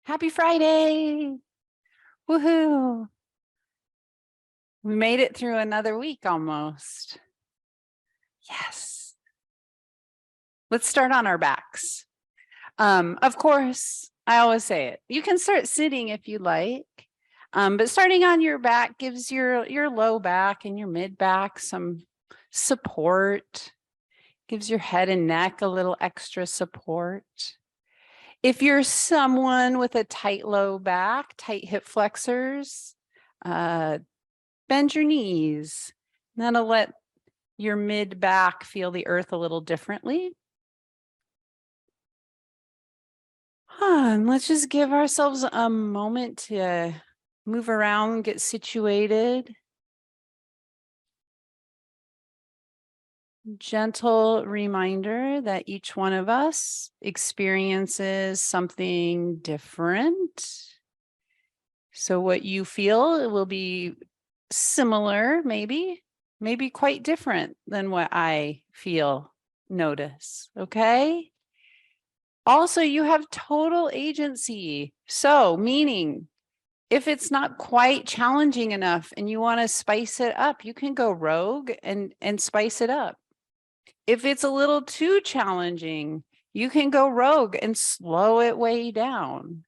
Happy Friday. Woohoo. We made it through another week almost. Yes. Let's start on our backs. Of course, I always say it. You can start sitting if you like, but starting on your back gives your low back and your mid back some support, gives your head and neck a little extra support. If you're someone with a tight low back, tight hip flexors, bend your knees. That'll let your mid back feel the earth a little differently. And let's just give ourselves a moment to move around, get situated. Gentle reminder that each one of us experiences something different. So what you feel will be similar, maybe quite different than what I feel, notice, okay? Also, you have total agency. So meaning, if it's not quite challenging enough and you want to spice it up, you can go rogue and spice it up. If it's a little too challenging, you can go rogue and slow it way down.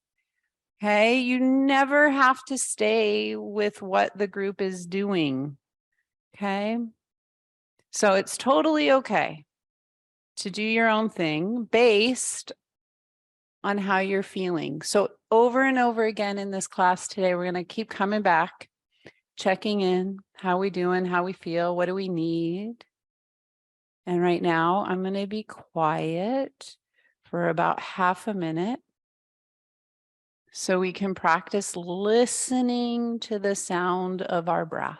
Okay, you never have to stay with what the group is doing. Okay, so it's totally okay to do your own thing based on how you're feeling. So over and over again in this class today, we're going to keep coming back, checking in, how we doing, how we feel, what do we need? And right now I'm going to be quiet for about half a minute so we can practice listening to the sound of our breath.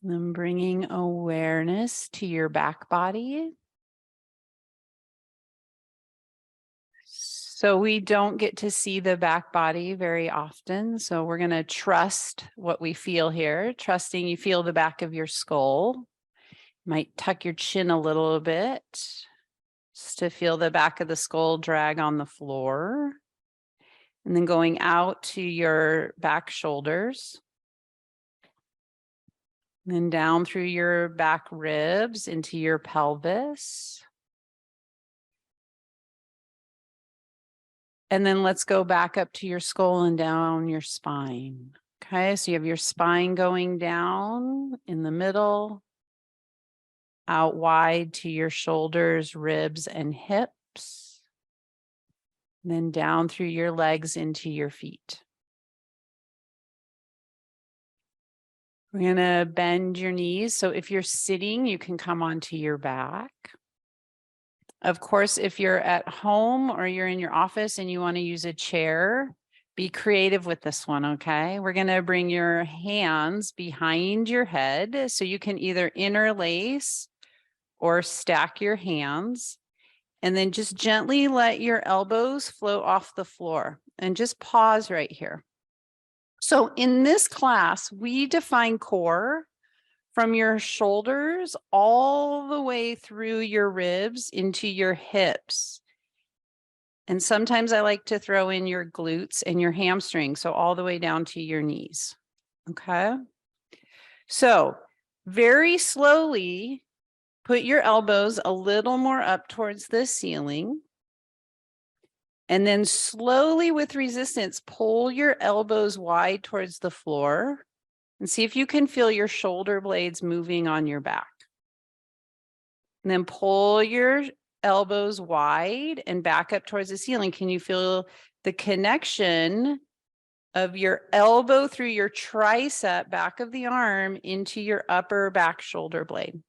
Then bringing awareness to your back body. So we don't get to see the back body very often. So we're going to trust what we feel here, trusting you feel the back of your skull. Might tuck your chin a little bit just to feel the back of the skull drag on the floor. And then going out to your back shoulders. Then down through your back ribs into your pelvis. And then let's go back up to your skull and down your spine. Okay, so you have your spine going down in the middle, out wide to your shoulders, ribs, and hips. And then down through your legs into your feet. We're going to bend your knees. So if you're sitting, you can come onto your back. Of course, if you're at home or you're in your office and you want to use a chair, be creative with this one, okay? We're going to bring your hands behind your head so you can either interlace or stack your hands. And then just gently let your elbows float off the floor and just pause right here. So in this class, we define core from your shoulders all the way through your ribs into your hips. And sometimes I like to throw in your glutes and your hamstrings, so all the way down to your knees. Okay. So very slowly put your elbows a little more up towards the ceiling. And then slowly with resistance, pull your elbows wide towards the floor and see if you can feel your shoulder blades moving on your back. And then pull your elbows wide and back up towards the ceiling. Can you feel the connection of your elbow through your tricep, back of the arm, into your upper back shoulder blade?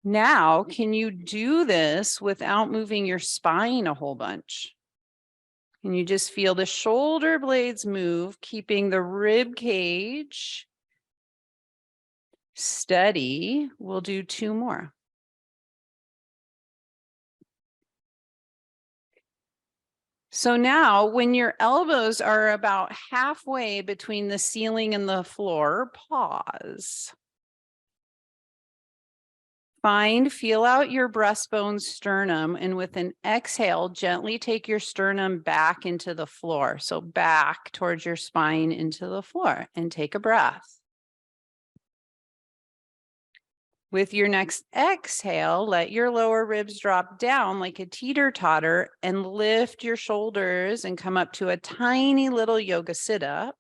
Now, can you do this without moving your spine a whole bunch? And you just feel the shoulder blades move, keeping the rib cage steady. We'll do 2 more. So now when your elbows are about halfway between the ceiling and the floor, pause. Feel out your breastbone sternum, and with an exhale, gently take your sternum back into the floor. So back towards your spine into the floor, and take a breath. With your next exhale, let your lower ribs drop down like a teeter-totter and lift your shoulders and come up to a tiny little yoga sit-up.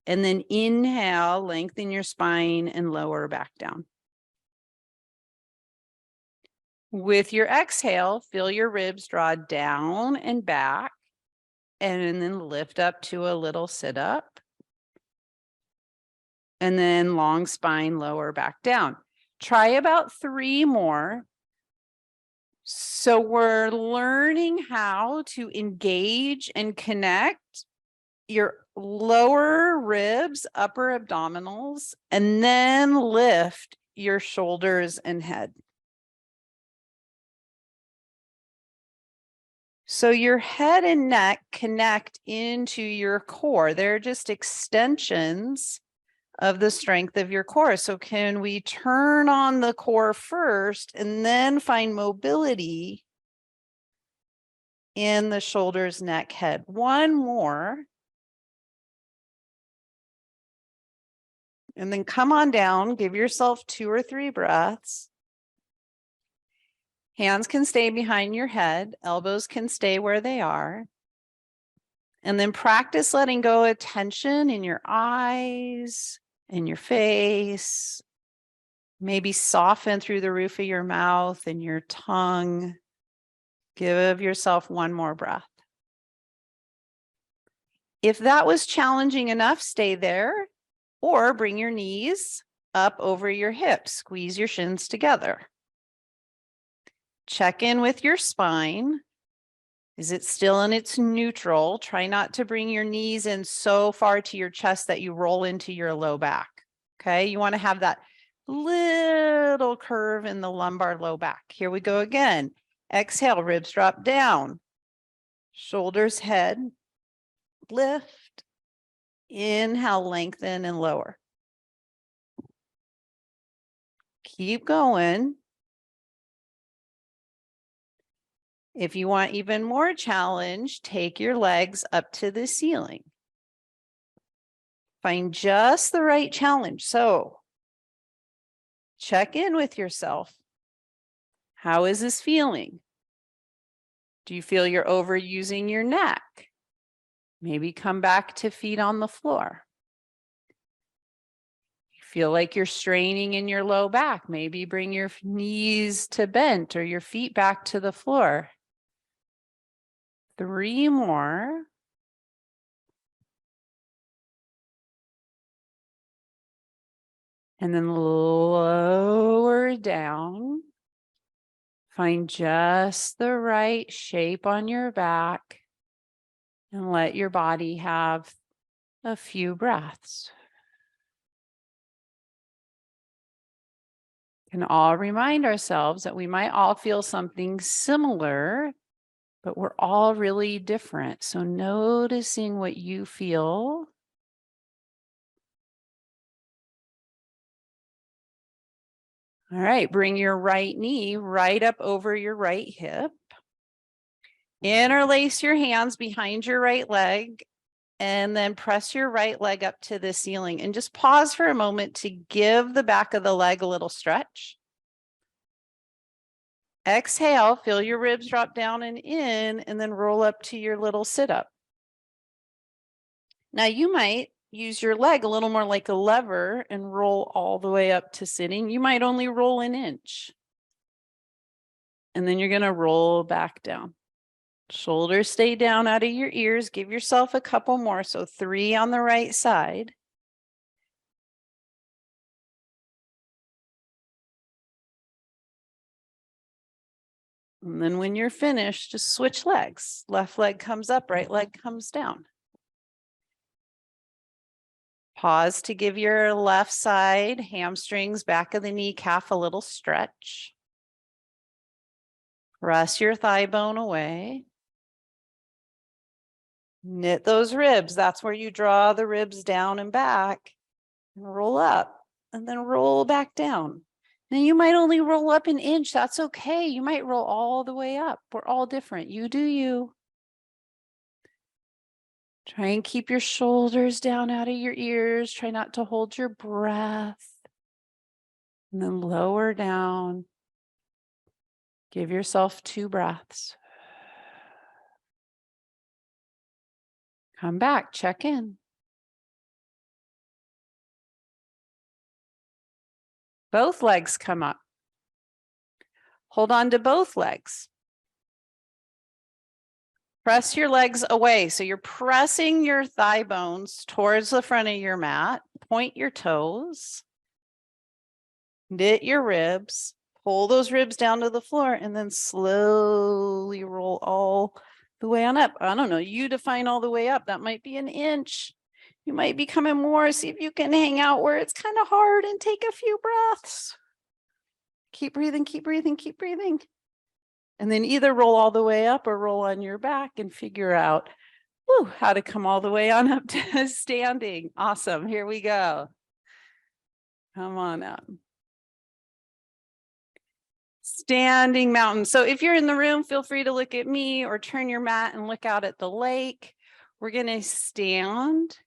And then inhale, lengthen your spine and lower back down. With your exhale, feel your ribs draw down and back, and then lift up to a little sit-up. And then long spine, lower back down. Try about 3 more. So we're learning how to engage and connect your lower ribs, upper abdominals, and then lift your shoulders and head. So your head and neck connect into your core. They're just extensions of the strength of your core. So can we turn on the core first and then find mobility in the shoulders, neck, head? 1 more. And then come on down, give yourself 2 or 3 breaths. Hands can stay behind your head, elbows can stay where they are. And then practice letting go of tension in your eyes, in your face. Maybe soften through the roof of your mouth and your tongue. Give yourself 1 more breath. If that was challenging enough, stay there, or bring your knees up over your hips. Squeeze your shins together. Check in with your spine. Is it still in its neutral? Try not to bring your knees in so far to your chest that you roll into your low back. Okay, you want to have that little curve in the lumbar low back. Here we go again. Exhale, ribs drop down. Shoulders, head, lift. Inhale, lengthen and lower. Keep going. If you want even more challenge, take your legs up to the ceiling. Find just the right challenge. So check in with yourself. How is this feeling? Do you feel you're overusing your neck? Maybe come back to feet on the floor. You feel like you're straining in your low back. Maybe bring your knees to bent or your feet back to the floor. 3 more. And then lower down. Find just the right shape on your back and let your body have a few breaths. We can all remind ourselves that we might all feel something similar, but we're all really different. So noticing what you feel. All right, bring your right knee right up over your right hip. Interlace your hands behind your right leg and then press your right leg up to the ceiling and just pause for a moment to give the back of the leg a little stretch. Exhale, feel your ribs drop down and in, and then roll up to your little sit-up. Now you might use your leg a little more like a lever and roll all the way up to sitting. You might only roll 1 inch. And then you're going to roll back down. Shoulders stay down out of your ears. Give yourself a couple more. So 3 on the right side. And then when you're finished, just switch legs. Left leg comes up, right leg comes down. Pause to give your left side hamstrings, back of the knee, calf a little stretch. Press your thigh bone away. Knit those ribs. That's where you draw the ribs down and back. And roll up and then roll back down. Now you might only roll up an inch. That's okay. You might roll all the way up. We're all different. You do you. Try and keep your shoulders down out of your ears. Try not to hold your breath. And then lower down. Give yourself 2 breaths. Come back, check in. Both legs come up. Hold on to both legs. Press your legs away. So you're pressing your thigh bones towards the front of your mat. Point your toes. Knit your ribs. Pull those ribs down to the floor and then slowly roll all the way on up. I don't know. You define all the way up. That might be an inch. You might be coming more. See if you can hang out where it's kind of hard and take a few breaths. Keep breathing, keep breathing, keep breathing. And then either roll all the way up or roll on your back and figure out how to come all the way on up to standing. Awesome. Here we go. Come on up. Standing mountain. So if you're in the room, feel free to look at me or turn your mat and look out at the lake. We're going to stand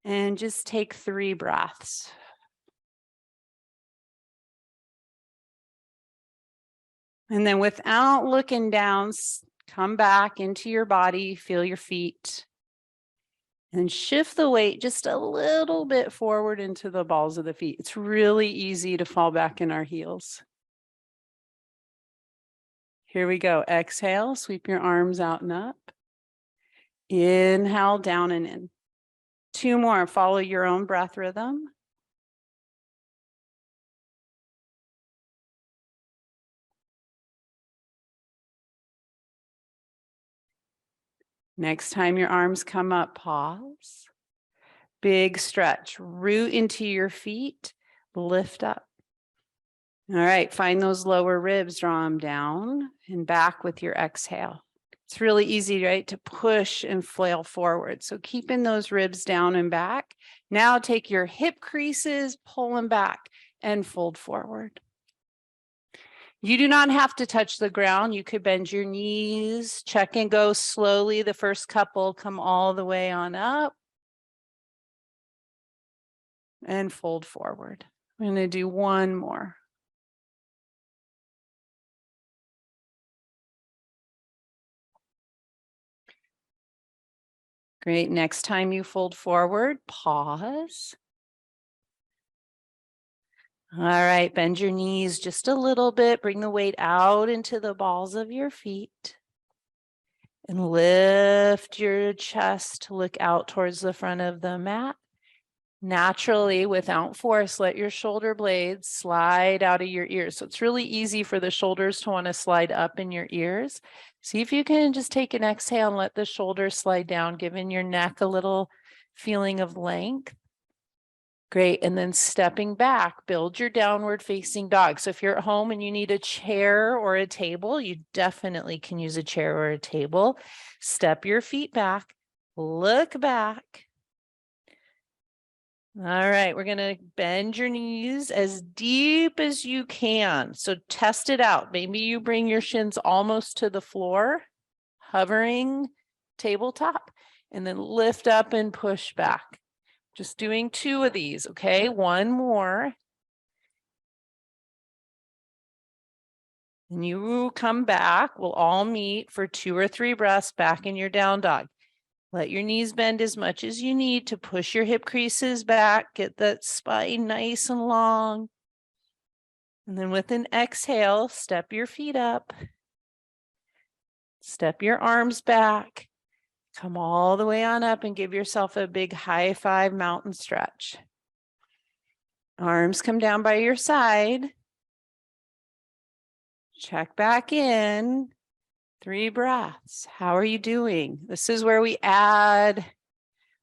and just take 3 breaths. And then without looking down, come back into your body, feel your feet, and shift the weight just a little bit forward into the balls of the feet. It's really easy to fall back in our heels. Here we go. Exhale, sweep your arms out and up. Inhale, down and in. 2 more, follow your own breath rhythm. Next time your arms come up, pause. Big stretch, root into your feet, lift up. All right, find those lower ribs, draw them down and back with your exhale. It's really easy, right, to push and flail forward. So keeping those ribs down and back. Now take your hip creases, pull them back and fold forward. You do not have to touch the ground. You could bend your knees, check and go slowly. The first couple come all the way on up and fold forward. I'm going to do 1 more. Great. Next time you fold forward, pause. All right, bend your knees just a little bit. Bring the weight out into the balls of your feet. And lift your chest to look out towards the front of the mat. Naturally, without force, let your shoulder blades slide out of your ears. So it's really easy for the shoulders to want to slide up in your ears. See if you can just take an exhale and let the shoulders slide down, giving your neck a little feeling of length. Great. And then stepping back, build your downward facing dog. So if you're at home and you need a chair or a table, you definitely can use a chair or a table. Step your feet back, look back. All right, we're going to bend your knees as deep as you can. So test it out. Maybe you bring your shins almost to the floor, hovering tabletop, and then lift up and push back. Just doing 2 of these, okay? 1 more. And you come back. We'll all meet for 2 or 3 breaths back in your down dog. Let your knees bend as much as you need to push your hip creases back. Get that spine nice and long. And then with an exhale, step your feet up. Step your arms back. Come all the way on up and give yourself a big high 5 mountain stretch. Arms come down by your side. Check back in. 3 breaths. How are you doing? This is where we add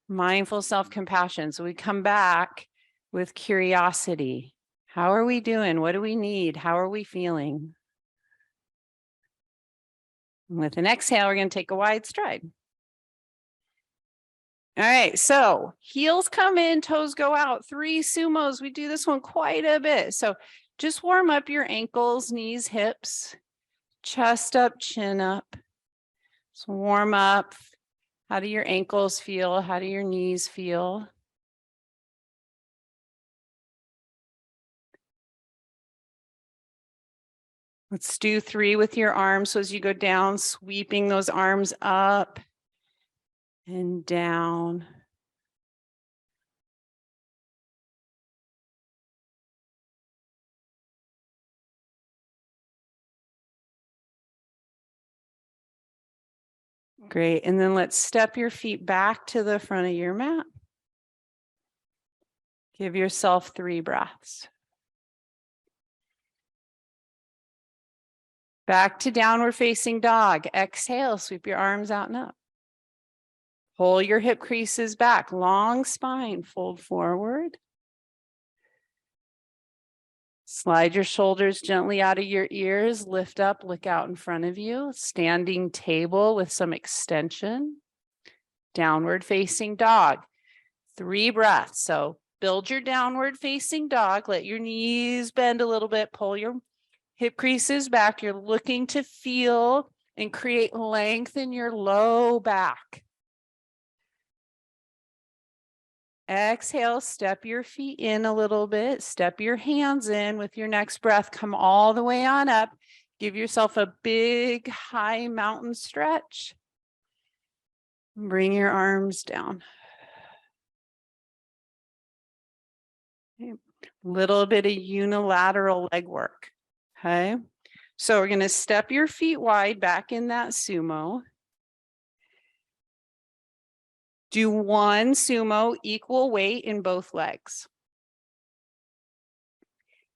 mindful self-compassion. So we come back with curiosity. How are we doing? What do we need? How are we feeling? And with an exhale, we're going to take a wide stride. All right, so heels come in, toes go out, 3 sumos. We do this one quite a bit. So just warm up your ankles, knees, hips, chest up, chin up. So warm up. How do your ankles feel? How do your knees feel? Let's do 3 with your arms. So as you go down, sweeping those arms up and down. Great. And then let's step your feet back to the front of your mat. Give yourself 3 breaths. Back to downward facing dog. Exhale, sweep your arms out and up. Pull your hip creases back, long spine, fold forward. Slide your shoulders gently out of your ears, lift up, look out in front of you. Standing table with some extension. Downward facing dog. 3 breaths. So build your downward facing dog. Let your knees bend a little bit. Pull your hip creases back. You're looking to feel and create length in your low back. Exhale, step your feet in a little bit. Step your hands in with your next breath. Come all the way on up. Give yourself a big high mountain stretch. Bring your arms down. Okay. Little bit of unilateral leg work. Okay. So we're going to step your feet wide back in that sumo. Do 1 sumo, equal weight in both legs.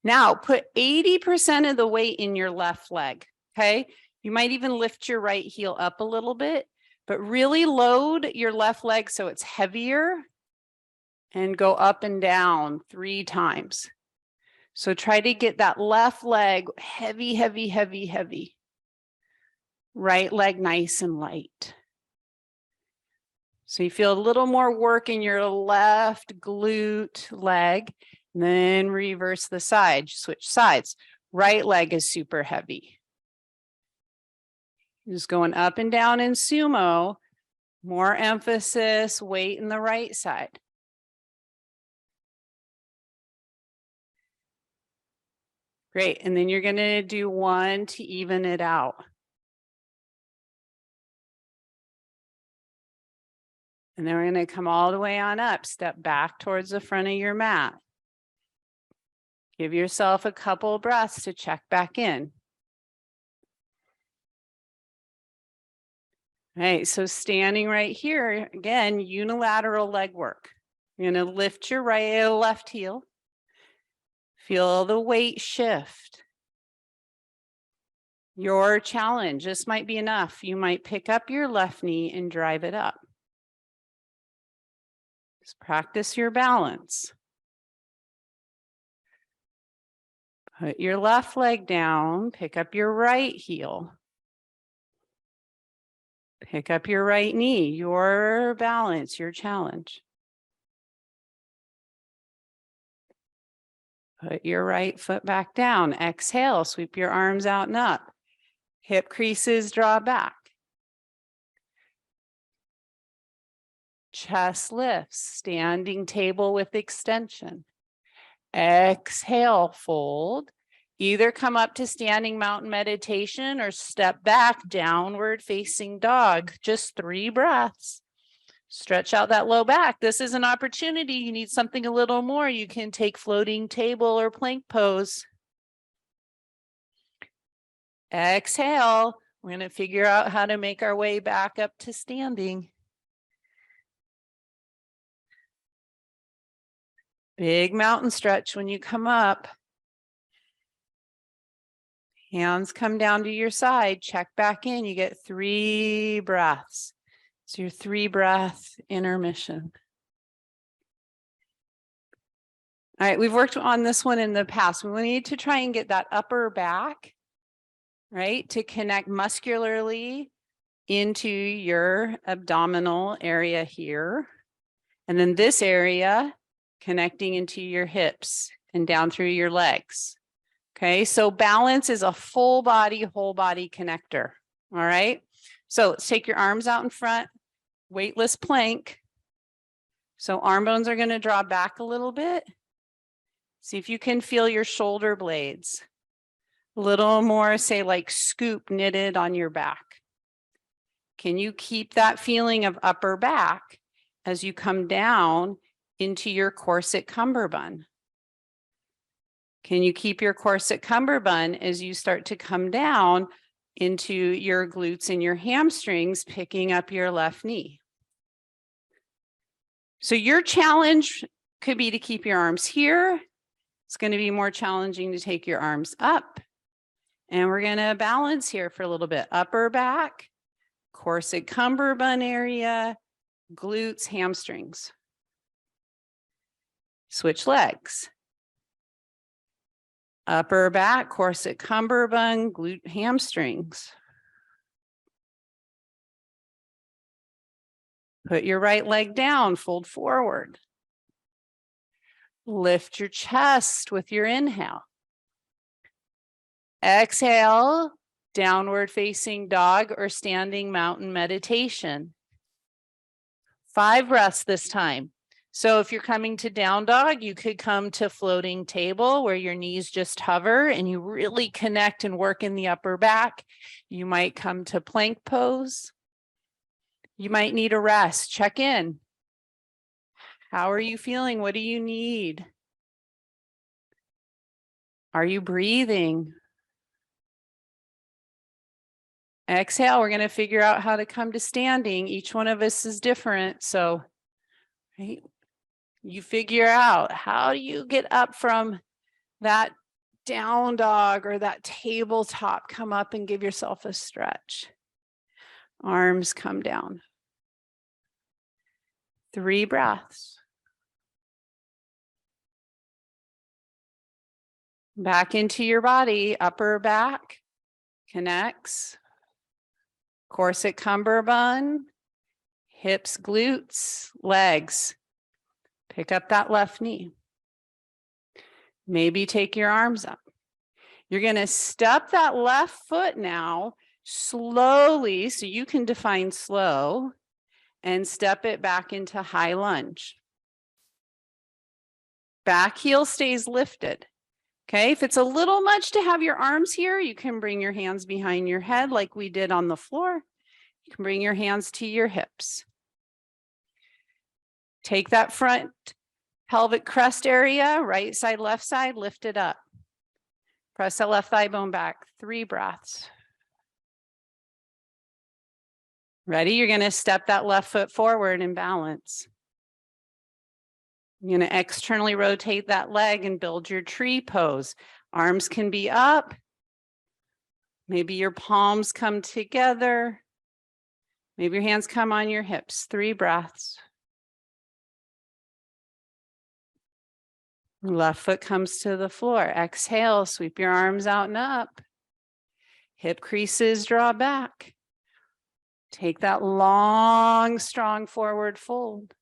Now put 80% of the weight in your left leg, okay? You might even lift your right heel up a little bit, but really load your left leg so it's heavier and go up and down 3 times. So try to get that left leg heavy, heavy, heavy, heavy. Right leg nice and light. So you feel a little more work in your left glute leg, and then reverse the side, switch sides. Right leg is super heavy. Just going up and down in sumo, more emphasis, weight in the right side. Great, and then you're gonna do 1 to even it out. And then we're going to come all the way on up, step back towards the front of your mat. Give yourself a couple breaths to check back in. All right, so standing right here, again, unilateral leg work. You're going to lift your right or left heel. Feel the weight shift. Your challenge, this might be enough. You might pick up your left knee and drive it up. Just practice your balance. Put your left leg down, pick up your right heel. Pick up your right knee, your balance, your challenge. Put your right foot back down. Exhale, sweep your arms out and up. Hip creases draw back. Chest lifts, standing table with extension. Exhale, fold. Either come up to standing mountain meditation or step back, downward facing dog. Just 3 breaths. Stretch out that low back. This is an opportunity. You need something a little more. You can take floating table or plank pose. Exhale. We're going to figure out how to make our way back up to standing. Big mountain stretch when you come up. Hands come down to your side, check back in. You get 3 breaths. It's your 3-breath intermission. All right, we've worked on this one in the past. We need to try and get that upper back, right, to connect muscularly into your abdominal area here. And then this area connecting into your hips and down through your legs. Okay, so balance is a full body, whole body connector. All right, so let's take your arms out in front, weightless plank. So arm bones are going to draw back a little bit. See if you can feel your shoulder blades. A little more, say, like scoop knitted on your back. Can you keep that feeling of upper back as you come down into your corset cummerbund? Can you keep your corset cummerbund as you start to come down into your glutes and your hamstrings, picking up your left knee? So your challenge could be to keep your arms here. It's going to be more challenging to take your arms up. And we're going to balance here for a little bit. Upper back, corset cummerbund area, glutes, hamstrings. Switch legs. Upper back, corset cummerbund, glute, hamstrings. Put your right leg down, fold forward. Lift your chest with your inhale. Exhale, downward facing dog or standing mountain meditation. 5 breaths this time. So if you're coming to down dog, you could come to floating table where your knees just hover and you really connect and work in the upper back. You might come to plank pose. You might need a rest. Check in. How are you feeling? What do you need? Are you breathing? Exhale, we're going to figure out how to come to standing. Each one of us is different. So, right, you figure out, how do you get up from that down dog or that tabletop? Come up and give yourself a stretch. Arms come down. 3 breaths. Back into your body, upper back connects. Corset cummerbund, hips, glutes, legs. Pick up that left knee. Maybe take your arms up. You're going to step that left foot now slowly, so you can define slow, and step it back into high lunge. Back heel stays lifted. Okay, if it's a little much to have your arms here, you can bring your hands behind your head like we did on the floor. You can bring your hands to your hips. Take that front pelvic crest area, right side, left side, lift it up. Press that left thigh bone back. 3 breaths. Ready? You're going to step that left foot forward and balance. You're going to externally rotate that leg and build your tree pose. Arms can be up. Maybe your palms come together. Maybe your hands come on your hips. 3 breaths. Left foot comes to the floor. Exhale, sweep your arms out and up. Hip creases draw back. Take that long, strong forward fold.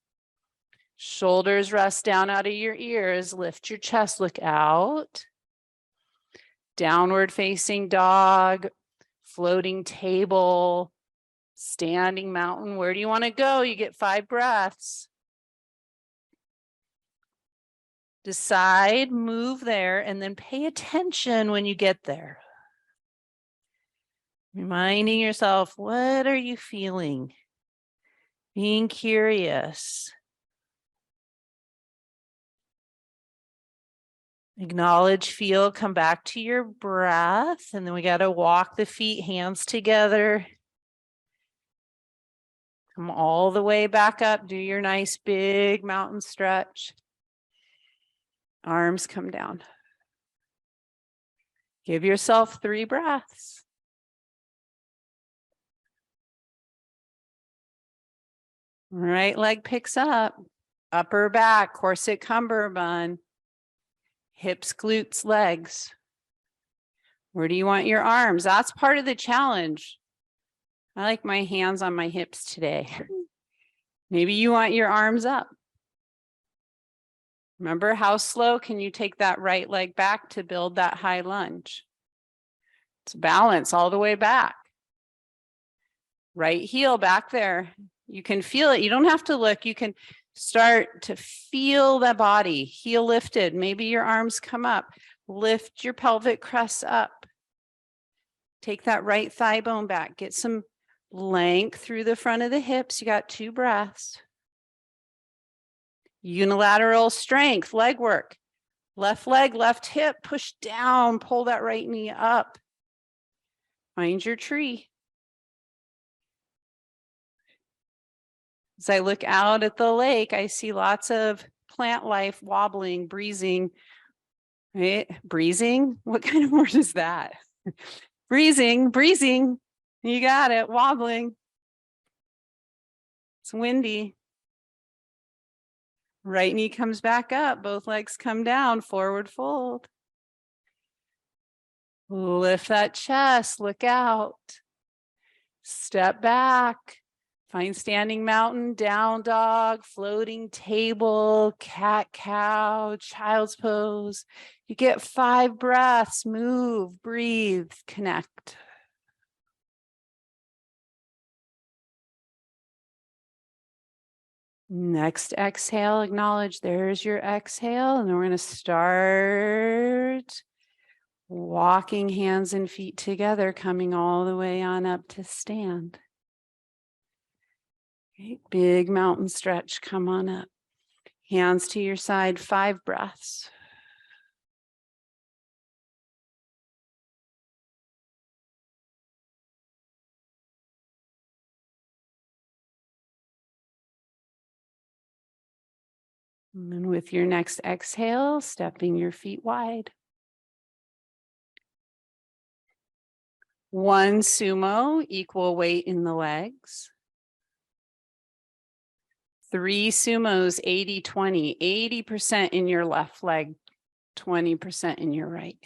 Shoulders rest down out of your ears. Lift your chest, look out. Downward facing dog, floating table, standing mountain. Where do you want to go? You get 5 breaths. Decide, move there, and then pay attention when you get there. Reminding yourself, what are you feeling? Being curious. Acknowledge, feel, come back to your breath. And then we got to walk the feet, hands together. Come all the way back up. Do your nice big mountain stretch. Arms come down. Give yourself 3 breaths. Right leg picks up, upper back, corset cummerbund, hips, glutes, legs. Where do you want your arms? That's part of the challenge. I like my hands on my hips today. Maybe you want your arms up. Remember, how slow can you take that right leg back to build that high lunge? It's balance all the way back. Right heel back there. You can feel it. You don't have to look. You can start to feel the body. Heel lifted. Maybe your arms come up. Lift your pelvic crest up. Take that right thigh bone back. Get some length through the front of the hips. You got 2 breaths. Unilateral strength, leg work. Left leg, left hip, push down, pull that right knee up. Find your tree. As I look out at the lake, I see lots of plant life wobbling, breezing, right? Breezing? What kind of word is that? Breezing. You got it, wobbling. It's windy. Right knee comes back up, both legs come down, forward fold. Lift that chest, look out. Step back. Find standing mountain, down dog, floating table, cat cow, child's pose. You get 5 breaths, move, breathe, connect. Next exhale, acknowledge there's your exhale. And then we're going to start walking hands and feet together, coming all the way on up to stand. Okay, big mountain stretch, come on up. Hands to your side, 5 breaths. And then with your next exhale, stepping your feet wide. 1 sumo, equal weight in the legs. 3 sumos, 80-20, 80% in your left leg, 20% in your right.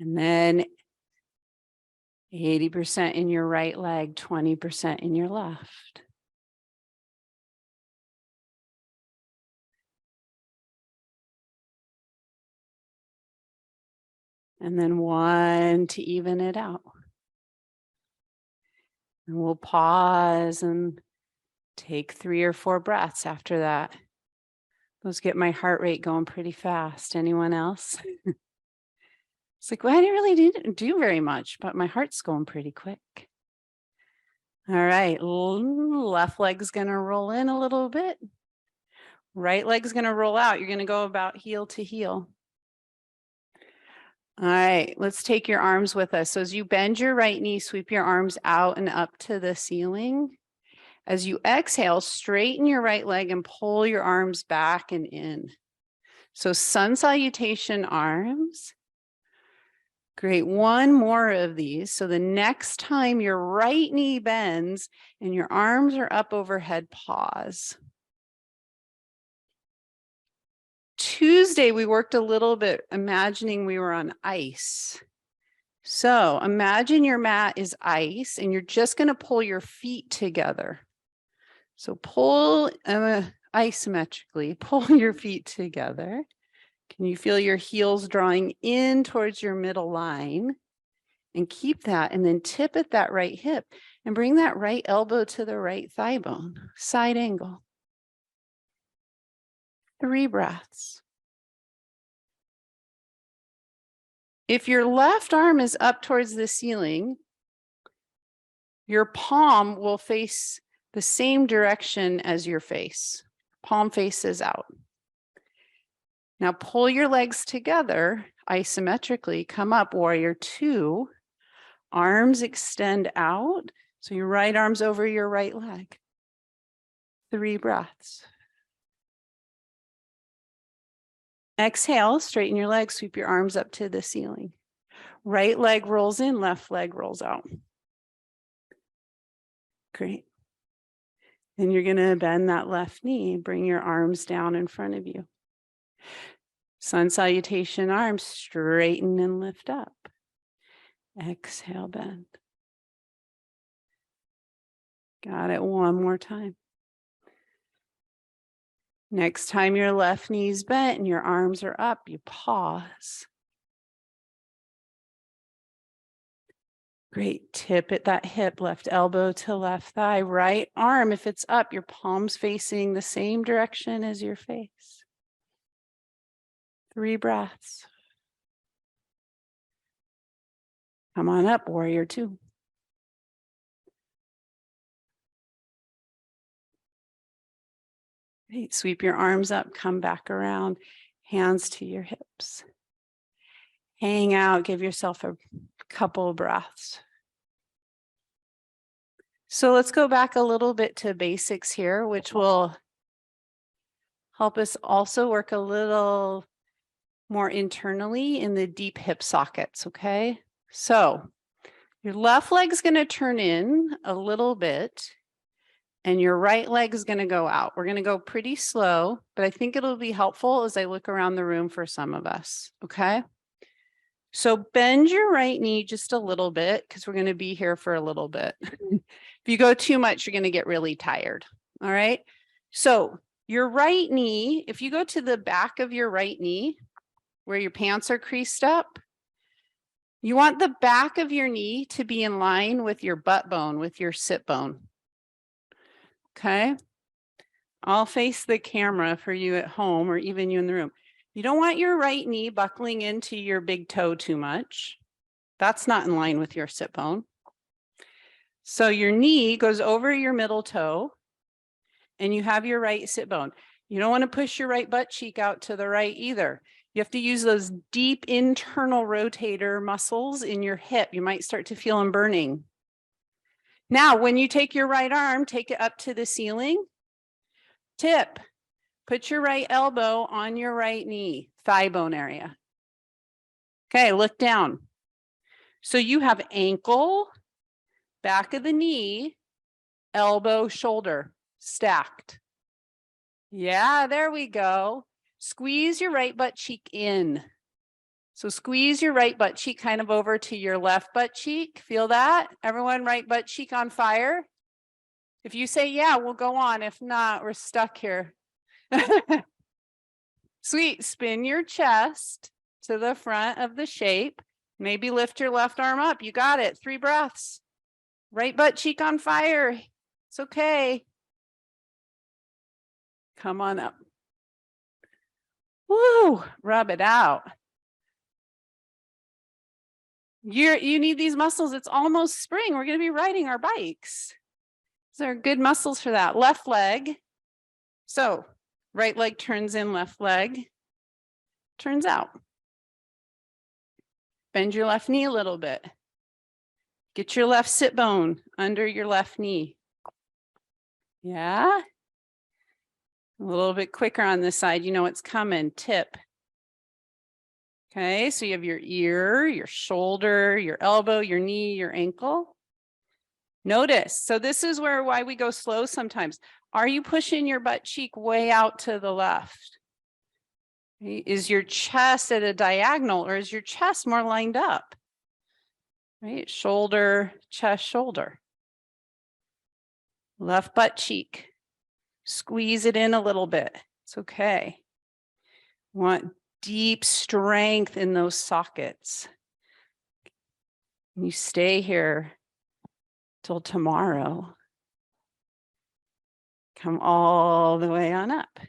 And then 80% in your right leg, 20% in your left. And then 1 to even it out. And we'll pause and take 3 or 4 breaths after that. Those get my heart rate going pretty fast. Anyone else? It's like, well, I didn't really do very much, but my heart's going pretty quick. All right, left leg's gonna roll in a little bit. Right leg's gonna roll out. You're gonna go about heel to heel. All right, let's take your arms with us. So as you bend your right knee, sweep your arms out and up to the ceiling. As you exhale, straighten your right leg and pull your arms back and in. So sun salutation arms. Great, 1 more of these. So the next time your right knee bends and your arms are up overhead, pause. Tuesday, we worked a little bit imagining we were on ice. So imagine your mat is ice and you're just going to pull your feet together. So pull isometrically, pull your feet together. Can you feel your heels drawing in towards your middle line? And keep that, and then tip at that right hip and bring that right elbow to the right thigh bone, side angle. 3 breaths. If your left arm is up towards the ceiling, your palm will face the same direction as your face. Palm faces out. Now pull your legs together isometrically, come up, warrior 2. Arms extend out. So your right arm's over your right leg. 3 breaths. Exhale, straighten your legs, sweep your arms up to the ceiling. Right leg rolls in, left leg rolls out. Great. Then you're going to bend that left knee, bring your arms down in front of you. Sun salutation, arms straighten and lift up. Exhale, bend. Got it. One more time. Next time your left knee's bent and your arms are up, you pause. Great. Tip at that hip, left elbow to left thigh, right arm. If it's up, your palms facing the same direction as your face. 3 breaths. Come on up, warrior 2. Great. Sweep your arms up, come back around, hands to your hips. Hang out, give yourself a couple of breaths. So let's go back a little bit to basics here, which will help us also work a little more internally in the deep hip sockets, okay? So your left leg's going to turn in a little bit and your right leg is going to go out. We're going to go pretty slow, but I think it'll be helpful as I look around the room for some of us, okay? So bend your right knee just a little bit because we're going to be here for a little bit. If you go too much, you're going to get really tired, all right? So your right knee, if you go to the back of your right knee, where your pants are creased up, you want the back of your knee to be in line with your butt bone, with your sit bone. Okay? I'll face the camera for you at home or even you in the room. You don't want your right knee buckling into your big toe too much. That's not in line with your sit bone. So your knee goes over your middle toe and you have your right sit bone. You don't want to push your right butt cheek out to the right either. You have to use those deep internal rotator muscles in your hip. You might start to feel them burning. Now, when you take your right arm, take it up to the ceiling. Tip, put your right elbow on your right knee, thigh bone area. Okay, look down. So you have ankle, back of the knee, elbow, shoulder, stacked. Yeah, there we go. Squeeze your right butt cheek in. So squeeze your right butt cheek kind of over to your left butt cheek. Feel that? Everyone, right butt cheek on fire? If you say, yeah, we'll go on. If not, we're stuck here. Sweet. Spin your chest to the front of the shape. Maybe lift your left arm up. You got it. 3 breaths. Right butt cheek on fire. It's okay. Come on up. Woo, rub it out. You need these muscles. It's almost spring. We're going to be riding our bikes. These are good muscles for that. Left leg. So right leg turns in, left leg turns out. Bend your left knee a little bit. Get your left sit bone under your left knee. Yeah. A little bit quicker on this side. You know what's coming. Tip. Okay, so you have your ear, your shoulder, your elbow, your knee, your ankle. Notice. So this is why we go slow sometimes. Are you pushing your butt cheek way out to the left? Is your chest at a diagonal or is your chest more lined up? Right? Shoulder, chest, shoulder. Left butt cheek. Squeeze it in a little bit. It's okay. Want deep strength in those sockets. You stay here till tomorrow. Come all the way on up.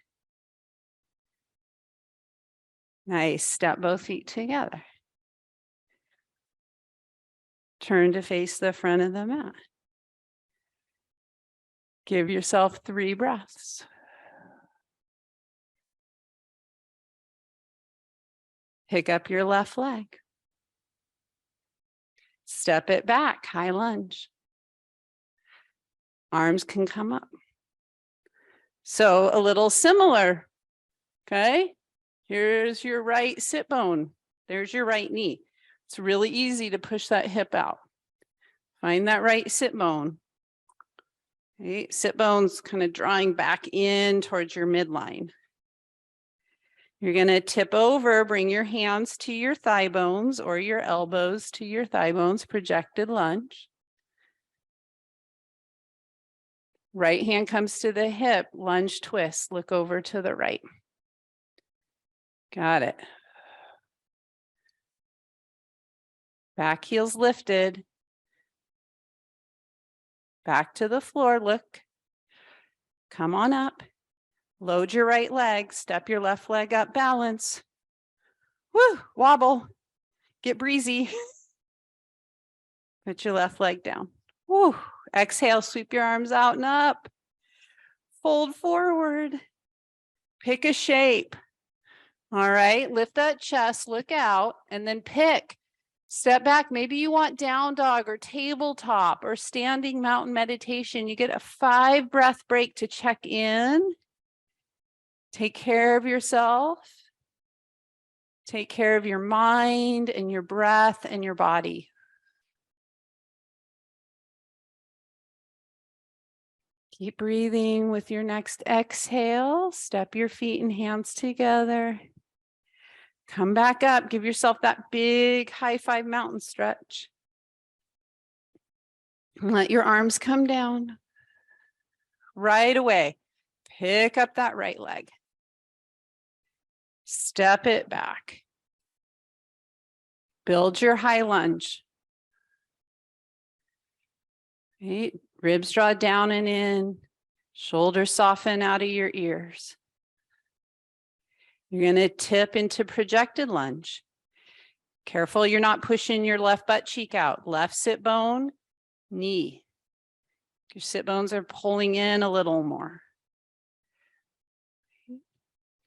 Nice. Step both feet together. Turn to face the front of the mat. Give yourself 3 breaths. Pick up your left leg. Step it back, high lunge. Arms can come up. So a little similar, okay? Here's your right sit bone. There's your right knee. It's really easy to push that hip out. Find that right sit bone. Okay, sit bone's kind of drawing back in towards your midline. You're going to tip over, bring your hands to your thigh bones or your elbows to your thigh bones, projected lunge. Right hand comes to the hip, lunge twist, look over to the right. Got it. Back heels lifted. Back to the floor, look. Come on up. Load your right leg, step your left leg up, balance. Woo, wobble, get breezy. Put your left leg down. Woo, exhale, sweep your arms out and up. Fold forward. Pick a shape. All right, lift that chest, look out, and then pick. Step back. Maybe you want down dog or tabletop or standing mountain meditation. You get a 5 breath break to check in. Take care of yourself. Take care of your mind and your breath and your body. Keep breathing with your next exhale. Step your feet and hands together. Come back up. Give yourself that big high 5 mountain stretch. Let your arms come down. Right away, pick up that right leg. Step it back. Build your high lunge. Right. Ribs draw down and in. Shoulders soften out of your ears. You're going to tip into projected lunge. Careful you're not pushing your left butt cheek out. Left sit bone, knee. Your sit bones are pulling in a little more. You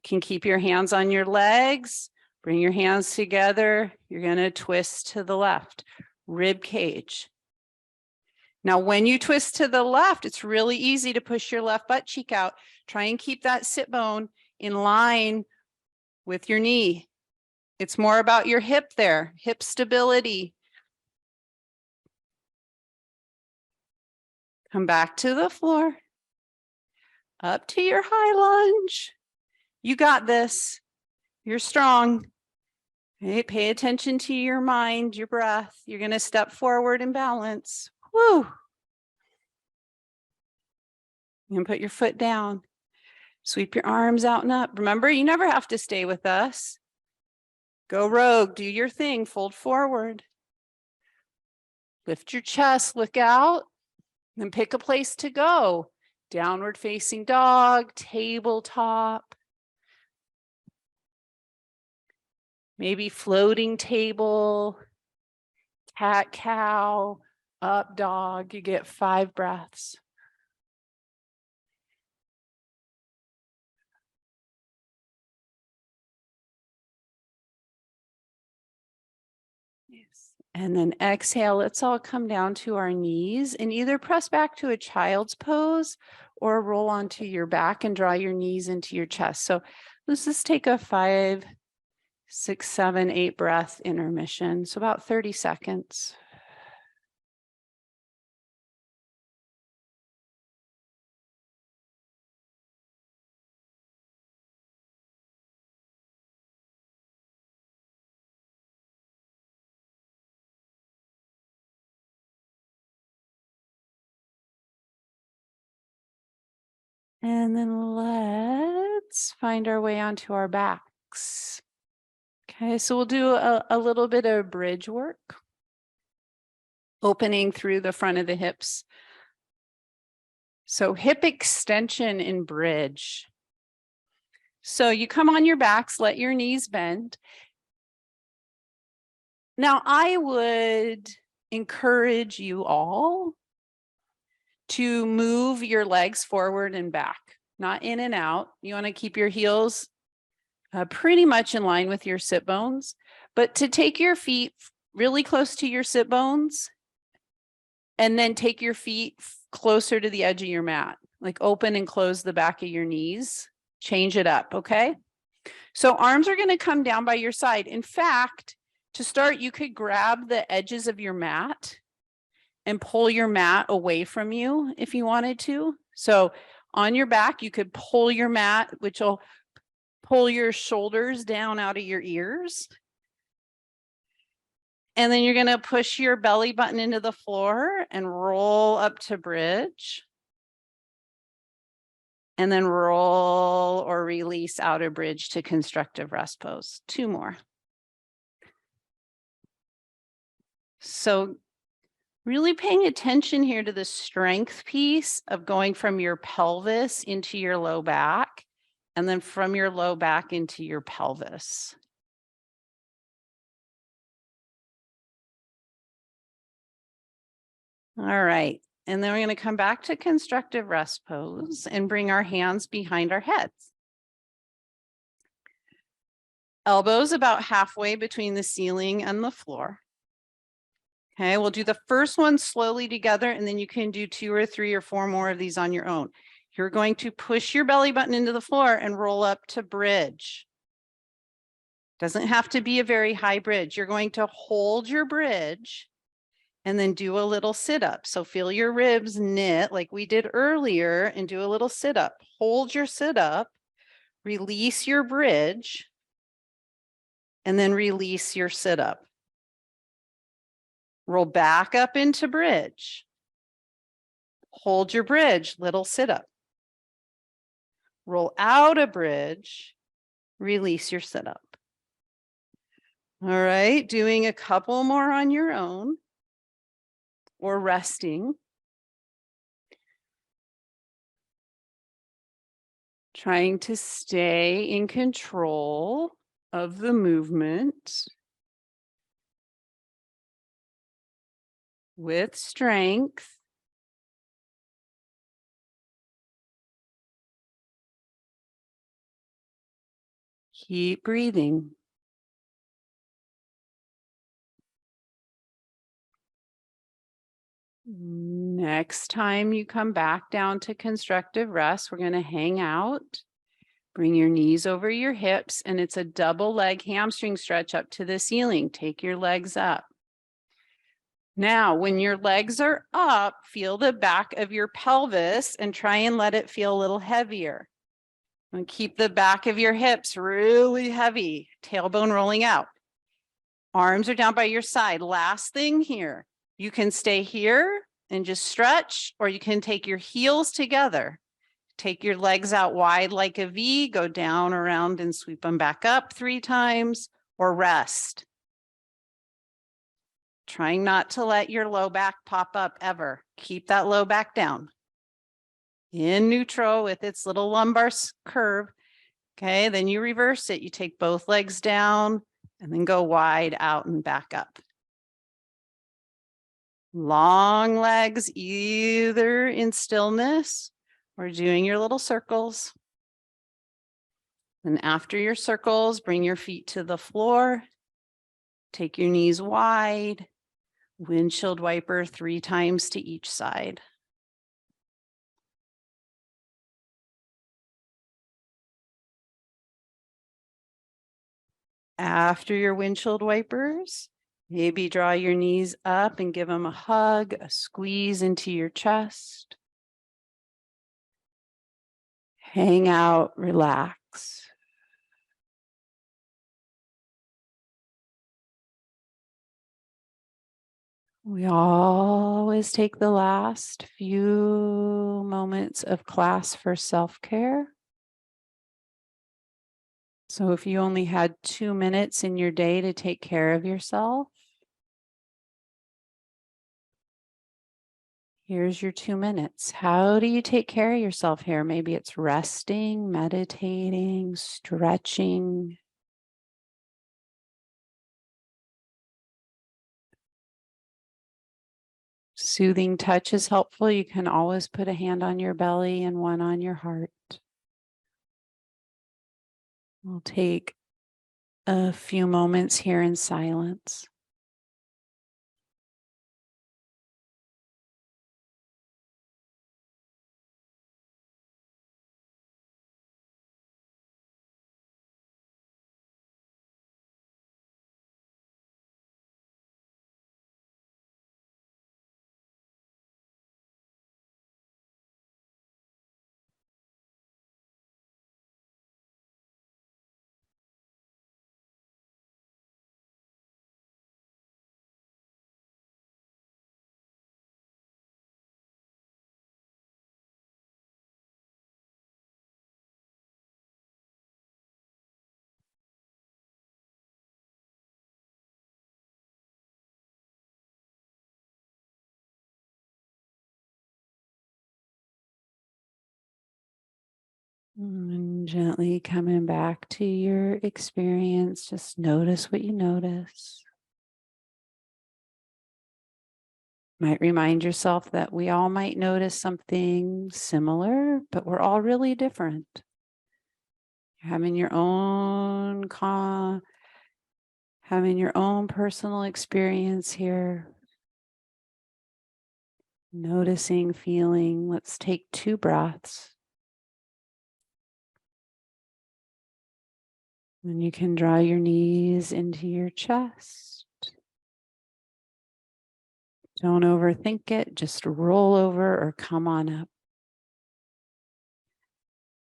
can keep your hands on your legs. Bring your hands together. You're going to twist to the left. Rib cage. Now, when you twist to the left, it's really easy to push your left butt cheek out. Try and keep that sit bone in line with your knee. It's more about your hip there, hip stability. Come back to the floor. Up to your high lunge. You got this. You're strong. Okay, pay attention to your mind, your breath. You're going to step forward and balance. Woo. You can put your foot down. Sweep your arms out and up. Remember, you never have to stay with us. Go rogue, do your thing, fold forward. Lift your chest, look out, then pick a place to go. Downward facing dog, tabletop. Maybe floating table, cat cow, up dog. You get 5 breaths. Yes. And then exhale, let's all come down to our knees and either press back to a child's pose or roll onto your back and draw your knees into your chest. So let's just take a 5, 6, 7, 8 breath intermission. So about 30 seconds. And then let's find our way onto our backs. Okay, so we'll do a little bit of bridge work. Opening through the front of the hips. So hip extension in bridge. So you come on your backs, let your knees bend. Now I would encourage you all to move your legs forward and back, not in and out. You want to keep your heels pretty much in line with your sit bones, but to take your feet really close to your sit bones and then take your feet closer to the edge of your mat, like open and close the back of your knees. Change it up, okay? So arms are going to come down by your side. In fact, to start, you could grab the edges of your mat and pull your mat away from you if you wanted to. So on your back, you could pull your mat, which will pull your shoulders down out of your ears. And then you're going to push your belly button into the floor and roll up to bridge. And then roll or release out of bridge to constructive rest pose. 2 more. So really paying attention here to the strength piece of going from your pelvis into your low back, and then from your low back into your pelvis. All right. And then we're going to come back to constructive rest pose and bring our hands behind our heads. Elbows about halfway between the ceiling and the floor. Okay, we'll do the first one slowly together, and then you can do 2 or 3 or 4 more of these on your own. You're going to push your belly button into the floor and roll up to bridge. Doesn't have to be a very high bridge. You're going to hold your bridge and then do a little sit up. So feel your ribs knit like we did earlier and do a little sit up. Hold your sit up, release your bridge, and then release your sit up. Roll back up into bridge. Hold your bridge, little sit up. Roll out a bridge, release your sit up. All right, doing a couple more on your own or resting. Trying to stay in control of the movement with strength. Keep breathing. Next time you come back down to constructive rest, we're going to hang out. Bring your knees over your hips, and it's a double leg hamstring stretch up to the ceiling. Take your legs up. Now, when your legs are up, feel the back of your pelvis and try and let it feel a little heavier. And keep the back of your hips really heavy, tailbone rolling out. Arms are down by your side. Last thing here, you can stay here and just stretch, or you can take your heels together. Take your legs out wide like a V, go down, around, and sweep them back up 3 times, or rest. Trying not to let your low back pop up ever. Keep that low back down. In neutral with its little lumbar curve. Okay, then you reverse it. You take both legs down and then go wide out and back up. Long legs, either in stillness or doing your little circles. And after your circles, bring your feet to the floor. Take your knees wide. Windshield wiper 3 times to each side. After your windshield wipers, maybe draw your knees up and give them a hug, a squeeze into your chest. Hang out, relax. We always take the last few moments of class for self-care. So if you only had 2 minutes in your day to take care of yourself, here's your 2 minutes. How do you take care of yourself here? Maybe it's resting, meditating, stretching. Soothing touch is helpful. You can always put a hand on your belly and one on your heart. We'll take a few moments here in silence. And gently coming back to your experience, just notice what you notice. Might remind yourself that we all might notice something similar, but we're all really different. You're having your own personal experience here. Noticing, feeling. Let's take 2 breaths. And you can draw your knees into your chest. Don't overthink it. Just roll over or come on up.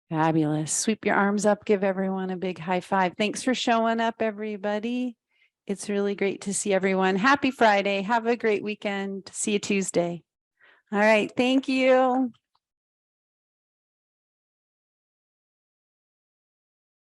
Fabulous. Sweep your arms up. Give everyone a big high five. Thanks for showing up, everybody. It's really great to see everyone. Happy Friday. Have a great weekend. See you Tuesday. All right. Thank you.